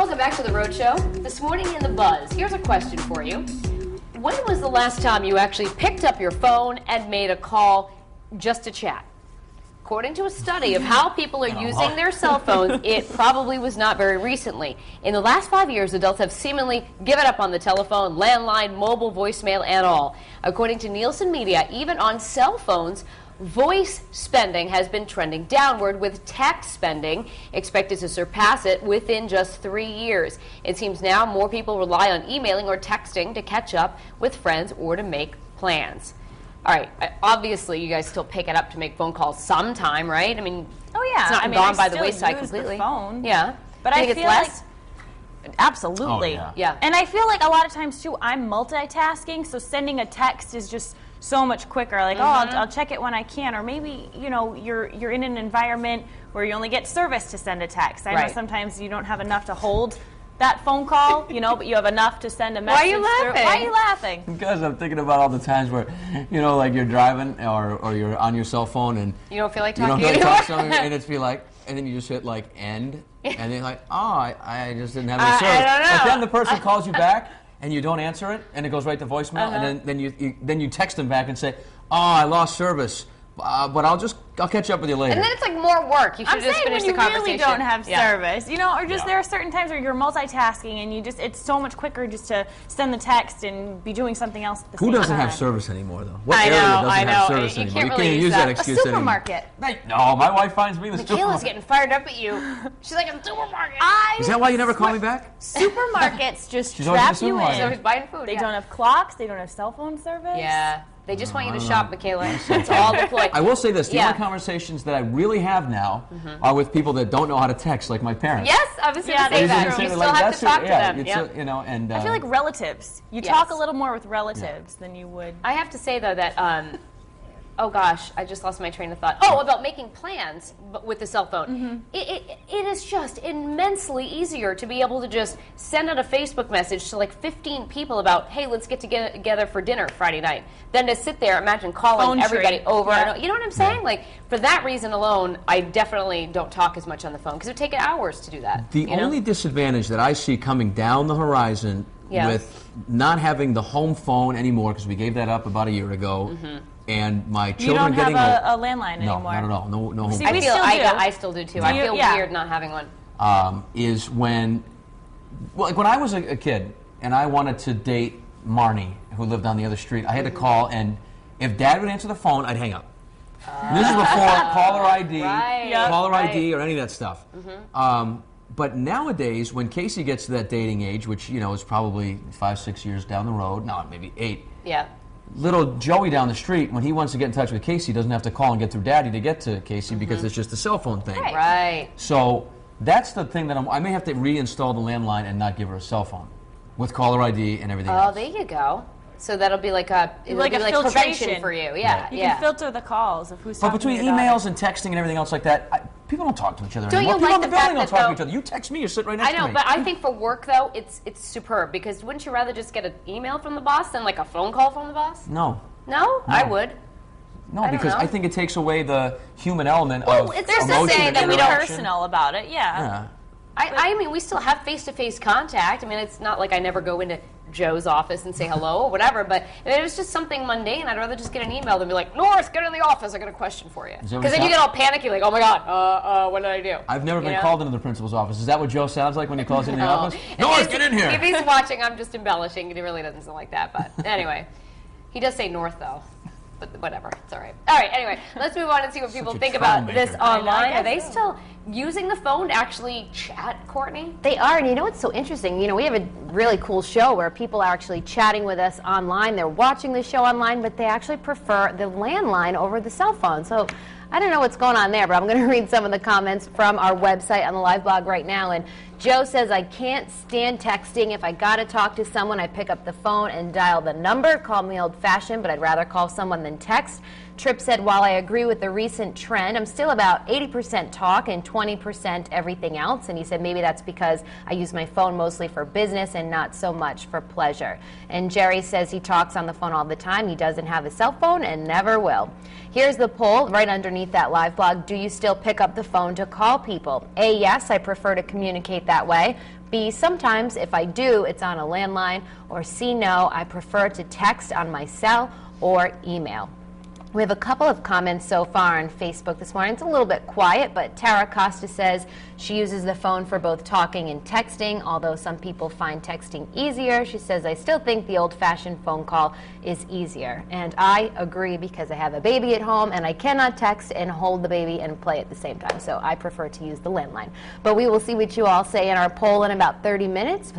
welcome back to The Rhode Show. This morning in The Buzz, here's a question for you. When was the last time you actually picked up your phone and made a call just to chat? According to a study of how people are using their cell phones, it probably was not very recently. In the last 5 years, adults have seemingly given up on the telephone, landline, mobile, voicemail, and all. According to Nielsen Media, even on cell phones, voice spending has been trending downward, with text spending expected to surpass it within just 3 years. It seems now more people rely on emailing or texting to catch up with friends or to make plans. All right, obviously you guys still pick it up to make phone calls sometime, right? I mean, it's not gone by the wayside completely. The phone. Yeah. But I feel less? Like, absolutely. Oh, yeah. And I feel like a lot of times too, I'm multitasking, so sending a text is just so much quicker. Like, I'll check it when I can, or maybe you're in an environment where you only get service to send a text. I know sometimes you don't have enough to hold that phone call, but you have enough to send a message. Why are you laughing? Why are you laughing? Because I'm thinking about all the times where, like you're driving or you're on your cell phone and you don't feel like you talking don't feel anymore. like talking, and it's be like, and then you just hit like end, and then you're like, I just didn't have any service. I don't know. But then the person calls you back and you don't answer it, and it goes right to voicemail, and then you text them back and say, I lost service. But I'll catch up with you later. And then it's like more work. You should just finish the conversation. I'm saying when you really don't have service, or just there are certain times where you're multitasking and it's so much quicker just to send the text and be doing something else at the same time. Who doesn't have service anymore, though? What I area know, doesn't I know. have service You anymore? can't You really can't use use that that. excuse A anymore. supermarket. No, my wife finds me the Michaela's supermarket. getting fired up at you. She's like, a supermarket. Is that why you never call me back? Supermarkets just She's always trap in the you supermarket. She's always in. buying food. They don't have clocks. They don't have cell phone service. Yeah. They just want you to shop, Michaela. It's all the ploy. I will say this, the Yeah. only conversations that I really have now are with people that don't know how to text, like my parents. Yes, I was going to say They that. just You say, still like, have that's to talk it, to yeah, them. it's Yep. and I feel like relatives. You Yes. talk a little more with relatives than you would. I have to say, though, that, oh gosh, I just lost my train of thought. Oh, about making plans with the cell phone. It is just immensely easier to be able to just send out a Facebook message to like 15 people about, hey, let's get together for dinner Friday night, than to sit there, imagine calling Phone everybody tree. over. Yeah. And, you know what I'm saying? Like, for that reason alone, I definitely don't talk as much on the phone, because it would take hours to do that. The only disadvantage that I see coming down the horizon with not having the home phone anymore, because we gave that up about a year ago, and my You children don't have getting a landline no, anymore. not at all. No home See, phone. we still do. I still do too. I you? feel Yeah. weird not having one. Is when, well, like when I was a kid and I wanted to date Marnie, who lived on the other street, I had to call, and if Dad would answer the phone, I'd hang up. And this is before caller ID, caller ID, or any of that stuff. But nowadays, when Casey gets to that dating age, which is probably 5, 6 years down the road, no, maybe 8. Yeah. Little Joey down the street, when he wants to get in touch with Casey, doesn't have to call and get through Daddy to get to Casey because it's just a cell phone thing. Right. So that's the thing that I may have to reinstall the landline and not give her a cell phone with caller ID and everything else. Oh, there you go. So that'll be like a prevention filtration for you. Yeah. You can filter the calls of who's But talking between to your emails daughter. and texting and everything else like that, people don't talk to each other Don't anymore. you People like on the the building fact don't that, talk to each other. You text me, you're sitting right next I to know, me. but I think for work though, it's superb, because wouldn't you rather just get an email from the boss than like a phone call from the boss? No. No? I would. No, I don't because know. I think it takes away the human element Well, of it's emotion just to say and that we don't interaction. Personal about it, Yeah. I mean, we still have face-to-face contact. I mean, it's not like I never go into Joe's office and say hello or whatever, but if it was just something mundane, I'd rather just get an email than be like, North, get in the office, I got a question for you. Is that what Because then it you get all panicky, like, oh my God, what did I do? I've never You been know? called into the principal's office. Is that what Joe sounds like when he calls in the office? North, get in here! If he's watching, I'm just embellishing. He really doesn't sound like that, but anyway. He does say North, though. But whatever, it's all right. All right, anyway, let's move on and see what people a think about troublemaker. this online. I Are they guess so. still using the phone to actually chat, Courtney? They are, and you know what's so interesting? We have a really cool show where people are actually chatting with us online. They're watching the show online, but they actually prefer the landline over the cell phone. So I don't know what's going on there, but I'm going to read some of the comments from our website on the live blog right now. And Joe says, I can't stand texting. If I got to talk to someone, I pick up the phone and dial the number. Call me old-fashioned, but I'd rather call someone than text. Tripp said, while I agree with the recent trend, I'm still about 80% talk and 20% everything else. And he said maybe that's because I use my phone mostly for business and not so much for pleasure. And Jerry says he talks on the phone all the time. He doesn't have a cell phone and never will. Here's the poll right underneath that live blog. Do you still pick up the phone to call people? A, yes, I prefer to communicate that that way. B, sometimes if I do, it's on a landline. Or C, no, I prefer to text on my cell or email. We have a couple of comments so far on Facebook this morning. It's a little bit quiet, but Tara Costa says she uses the phone for both talking and texting, although some people find texting easier. She says, I still think the old-fashioned phone call is easier. And I agree, because I have a baby at home and I cannot text and hold the baby and play at the same time. So I prefer to use the landline. But we will see what you all say in our poll in about 30 minutes.